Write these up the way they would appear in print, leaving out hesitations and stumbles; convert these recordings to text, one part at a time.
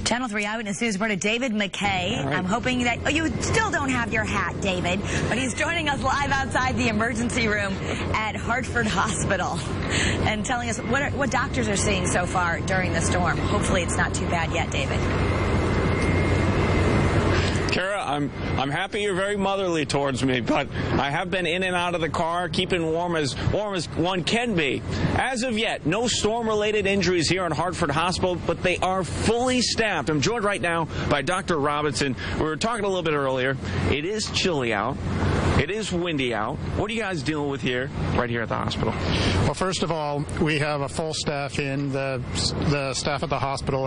Channel 3 Eyewitness News reporter David McKay. Right. I'm hoping that... Oh, you still don't have your hat, David, but he's joining us live outside the emergency room at Hartford Hospital and telling us what doctors are seeing so far during the storm. Hopefully it's not too bad yet, David. Kara, I'm happy you're very motherly towards me, but I have been in and out of the car, keeping warm as one can be. As of yet, no storm-related injuries here at Hartford Hospital, but they are fully staffed. I'm joined right now by Dr. Robinson. We were talking a little bit earlier. It is chilly out. It is windy out. What are you guys dealing with right here at the hospital? Well, first of all, we have a full staff in. The staff at the hospital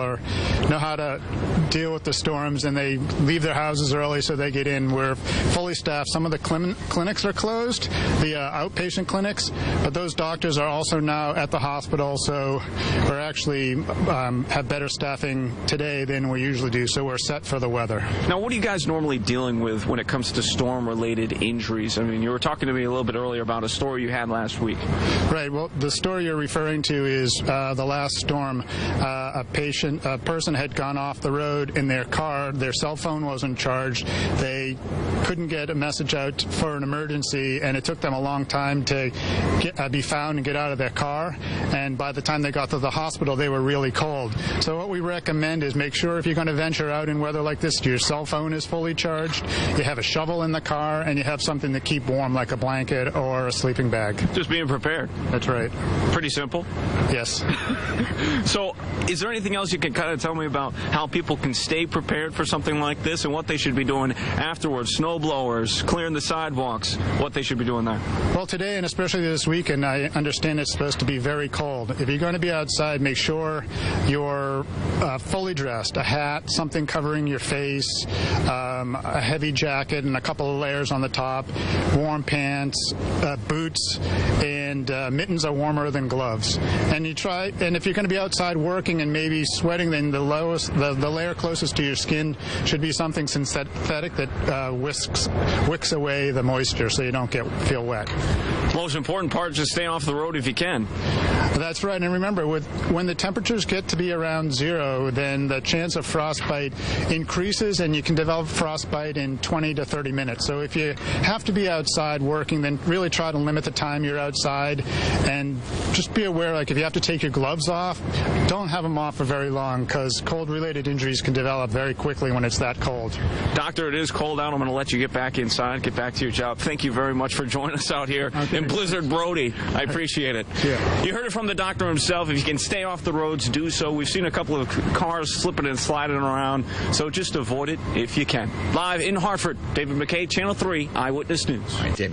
know how to deal with the storms, and they leave their houses early so they get in. We're fully staffed. Some of the clinics are closed, the outpatient clinics, but those doctors are also now at the hospital, so we're actually have better staffing today than we usually do, so we're set for the weather. Now, what are you guys normally dealing with when it comes to storm-related injuries? I mean, you were talking to me a little bit earlier about a story you had last week. Right. Well, the story you're referring to is the last storm. A person had gone off the road in their car. Their cell phone wasn't charged. They couldn't get a message out for an emergency, and it took them a long time to be found and get out of their car. And by the time they got to the hospital, they were really cold. So what we recommend is make sure if you're going to venture out in weather like this, your cell phone is fully charged, you have a shovel in the car, and you have something to keep warm like a blanket or a sleeping bag. Just being prepared. That's right. Pretty simple? Yes. So is there anything else you can kind of tell me about how people can stay prepared for something like this and what they should be doing afterwards? Snow blowers, clearing the sidewalks, what they should be doing there? Well, today and especially this weekend, I understand it's supposed to be very cold. If you're going to be outside, make sure you're fully dressed. A hat, something covering your face, a heavy jacket and a couple of layers on the top, warm pants, boots, and mittens are warmer than gloves. And if you're going to be outside working and maybe sweating, then the layer closest to your skin should be something synthetic that wicks away the moisture so you don't feel wet. Most important part is just stay off the road if you can. That's right. And remember, when the temperatures get to be around 0, then the chance of frostbite increases, and you can develop frostbite in 20 to 30 minutes. So if you have to be outside working, then really try to limit the time you're outside, and just be aware, like if you have to take your gloves off, don't have them off for very long, because cold-related injuries can develop very quickly when it's that cold. Doctor, it is cold out. I'm going to let you get back inside, get back to your job. Thank you very much for joining us out here in Blizzard Brody. I appreciate it. Yeah. You heard it from the doctor himself. If you can stay off the roads, do so. We've seen a couple of cars slipping and sliding around, so just avoid it if you can. Live in Hartford, David McKay, Channel 3 Eyewitness News. All right, David.